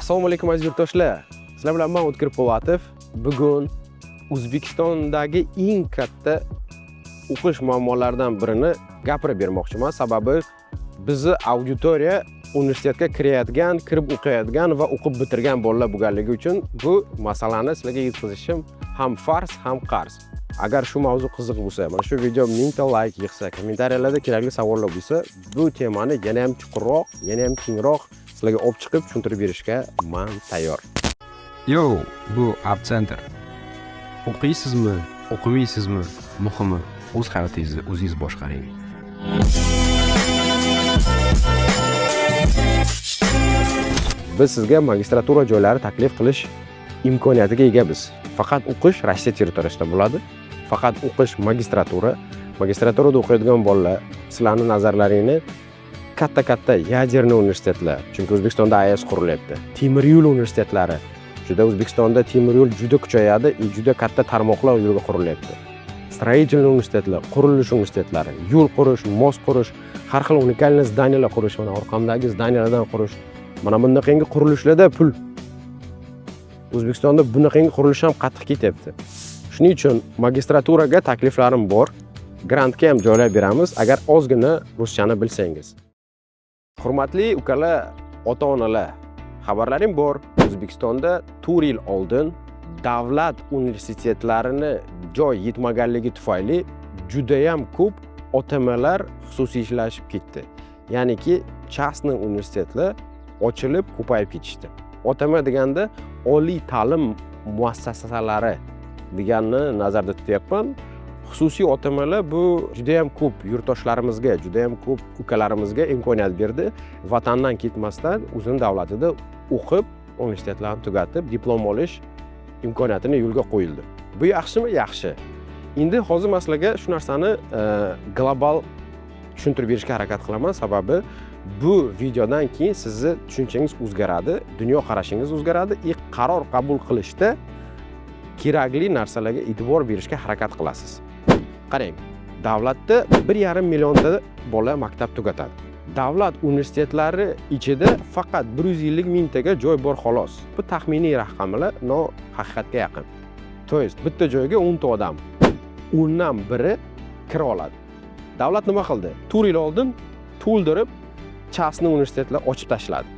Assalomu alaykum aziz yurtdoshlar. Sizlar bilan men O'tkir Po'latov. Bugun O'zbekistondagi eng katta o'qish muammolaridan birini gapirib bermoqchiman. Sababi bizni auditoriya universitetga kirayotgan, kirib o'qiyotgan va o'qib bitirgan bolalar bo'lganligi uchun bu masalani sizlarga yetkazishim ham farz, ham qarz. Agar shu mavzu qiziq bo'lsa, mana shu video 1000 ta layk yig'sa, kommentariyalarda kerakli savollar bo'lsa, bu temani yana ham chuqurroq, yana ham kengroq sizlarga olib chiqib tushuntirib berishga men tayyor. Yo, bu App Center. O'qiysizmi, o'qimaysizmi? Muhimi, o'z hayotingizni o'zingiz boshqaring. Biz sizga magistratura joylari taklif qilish imkoniyatiga egamiz. Faqat o'qish Rossiya territoriyasida bo'ladi. Faqat o'qish magistratura. Magistraturada o'qiyotgan bolalar sizlarning nazarlaringni katta yaderniy universitetlar, chunki O'zbekistonda AES qurilyapti. Temir yo'l universitetlari. O'zbekistonda temir yo'l juda kuchayadi, juda katta tarmoqlar yo'lga qurilyapti. Строительный universitetlar, qurilish universitetlari, yo'l qurish, most qurish, har xil unikalniy zdaniyalar qurish, mana orqamdagi zdaniyalardan qurish. Mana bunaqangi qurilishlarda pul. O'zbekistonda bunaqangi qurilish ham qattiq ketyapti. Shuning uchun magistraturaga takliflarim bor. Grantga ham joylab beramiz agar ozgina ruschani bilsangiz. Hurmatli ukalar, ota-onalar, xabarlarim bor. O'zbekistonda 4 yil oldin davlat universitetlarini joy yetmaganligi tufayli juda ham ko'p OTMlar xususiylashib ketdi. Ya'niki частный universitetlar ochilib ko'payib ketishdi. OTM deganda oliy ta'lim muassasalari deganni nazarda tutyapman. Xususiy OTMlar bu juda ham ko'p yurtdoshlarimizga, juda ham ko'p ukalarimizga imkoniyat berdi. Vatandan ketmasdan o'zining davlatida o'qib, universitetlarni tugatib, diplom olish imkoniyatini yo'lga qo'yildi. Bu yaxshimi? Yaxshi. Endi hozir sizlarga shu narsani global tushuntirib berishga harakat qilaman, sababi bu videodan keyin sizni tushunchangiz o'zgaradi, dunyo qarashingiz o'zgaradi, qaror qabul qilishda kerakli narsalarga e'tibor berishga harakat qilasiz. Qarang, davlatda 1,5 millionta bola maktab tugatadi. Davlat universitetlari ichida faqat 150 mingtaga joy bor xolos. Bu taxminiy raqamlar, no haqiqatga yaqin. To'yist bitta joyga 10 ta odam, 10 dan biri kira oladi. Davlat nima qildi? 4 yil oldin to'ldirib частный universitetlar ochib tashladi.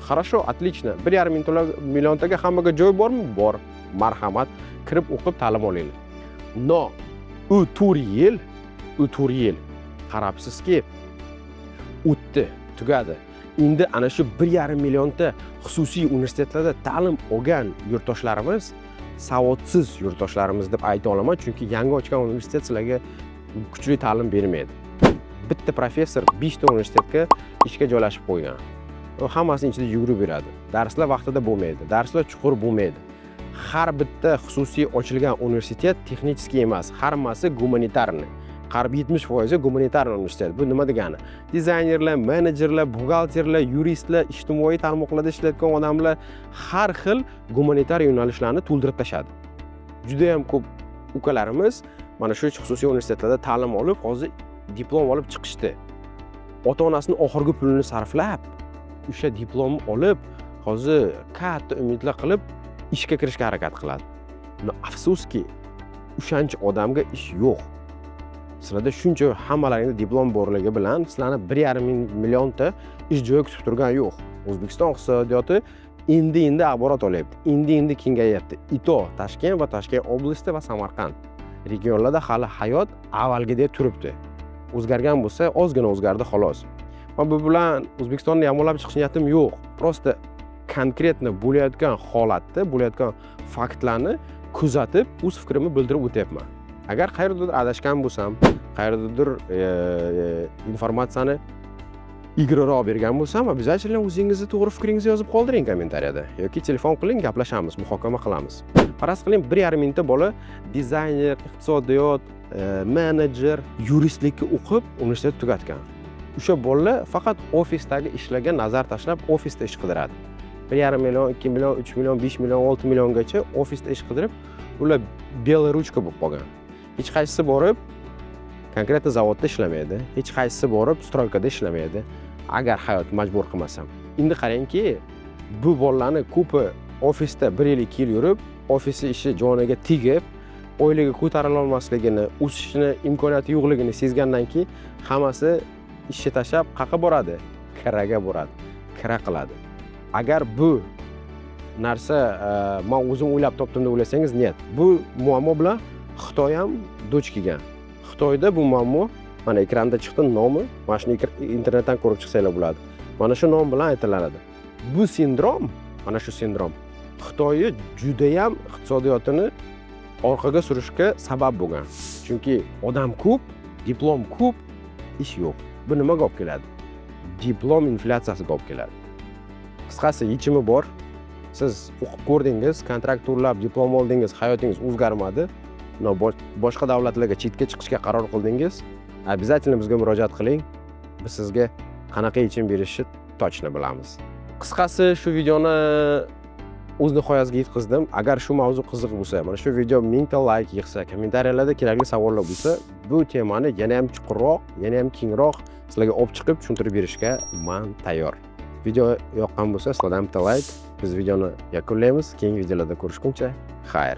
Хорошо, отлично. 1,5 milliontaga hammaga joy bormi? Bor. Marhamat, kirib o'qib ta'lim olinglar. No, u 4 yil qarabsizki o'tdi, tugadi. Endi ana shu 1,5 millionta xususiy universitetlarda ta'lim olgan yurtdoshlarimiz savodsiz yurtdoshlarimiz deb ayta olaman, chunki yangi ochgan universitet sizlarga kuchli ta'lim bermaydi. Bitta professor 5 ta universitetga ishga joylashib qo'ygan. U hammasining ichida yugurib beradi. Darslar vaqtida bo'lmaydi, darslar chuqur bo'lmaydi. Har bitta xususiy ochilgan universitet texnikiy emas, hammasi gumanitarniy. Qarib 70% gumanitarniy universitet. Bu nima degani? Dizaynerlar, menejerlar, buxgalterlar, yuristlar, ijtimoiy tarmoqlarda ishlayotgan odamlar har xil gumanitar yo'nalishlarni to'ldirib tashadi. Juda ham ko'p ukalarimiz mana shu xususiy universitetlarda ta'lim olib, hozir diplom olib chiqishdi. Ota-onasining oxirgi pulini sarflab, o'sha diplomni olib, hozir katta umidlar qilib ishga kirishga harakat qiladi. Afsuski, o'shancha odamga ish yo'q. Sizlarda shuncha hammalaringda diplom borligi bilan sizlarni 1,5 millionta ish joyi kutib turgan yo'q. O'zbekiston iqtisodiyoti endi axborot olyapti. Endi kengayapti. Ito Toshkent va Toshkent oblasti va Samarqand regionlarda hali hayot avvalgidek turibdi. O'zgargan bo'lsa, ozgina o'zgardi xolos. Men bu bilan O'zbekistonni yomonlab chiqish niyatim yo'q. Prosta konkretni bo'layotgan holatda, bo'layotgan faktlarni kuzatib, o'z fikrimni bildirib o'tyapman. Agar qayerdadir adashgan bo'lsam, qayerdadir informatsiyani igroqroq bergan bo'lsam, обязательно o'zingizni to'g'ri fikringizni yozib qoldiring kommentariyada yoki telefon qiling, gaplashamiz, muhokama qilamiz. Faraz qiling, 1,5 mingta bola dizayner, iqtisodiyot, menejer, yuristlikka o'qib universitet tugatgan. O'sha bolalar faqat ofisdagi ishlarga nazar tashlab, ofisda ish qidiradi. 1,5 million, 2 million, 3 million, 5 million, 6 milliongacha ofisda ish qidirib, ular bel ruchka bo'lib qolgan. Hech qaysisi borib konkretni zavodda ishlamaydi, hech qaysisi borib stroykada ishlamaydi. Agar hayot majbur qilmasam. Endi qarangki, bu bolalarni ko'pi ofisda 1 yil 2 yil yurib, ofisni ishi joniga tegib, oyligiga ko'tarila olmasligini, o'sishni imkoniyati yo'qligini sezgandan keyin hammasi ishni tashlab qayerga boradi? Kiraga boradi, kira qiladi. Agar bu narsa men o'zim o'ylab topdim deb o'ylasangiz, net. Bu muammo bilan Xitoy ham duch kelgan. Xitoyda bu muammo mana ekranda chiqdi nomi, mana shuni internetdan ko'rib chiqsanglar bo'ladi. Mana shu nom bilan aytiladi. Bu sindrom, mana shu sindrom Xitoyni juda ham iqtisodiyotini orqaga surishga sabab bo'lgan. Chunki odam ko'p, diplom ko'p, ish yo'q. Bu nimaga olib keladi? Diplom inflyatsiyasiga olib keladi. Qisqasi yechimi bor. Siz o'qib ko'rdingiz, kontrakt to'lab, diplom oldingiz, hayotingiz o'zgarmadi. Boshqa davlatlarga chetga chiqishga qaror qildingiz. Обязательно bizga murojaat qiling. Biz sizga qanaqa yechim berishni точно bilamiz. Qisqasi shu videoni o'z nihoyasiga yetkazdim. Agar shu mavzu qiziq bo'lsa, mana shu video 1000 ta like yig'sa, kommentariyalarda kerakli savollar bo'lsa, bu temani yana ham chuqurroq, yana ham kengroq sizlarga olib chiqib tushuntirib berishga men tayyor. Video yoqqan bo'lsa, sizlardan bitta like, biz videoni yakunlaymiz. Keyingi videolarda ko'rishguncha, xayr.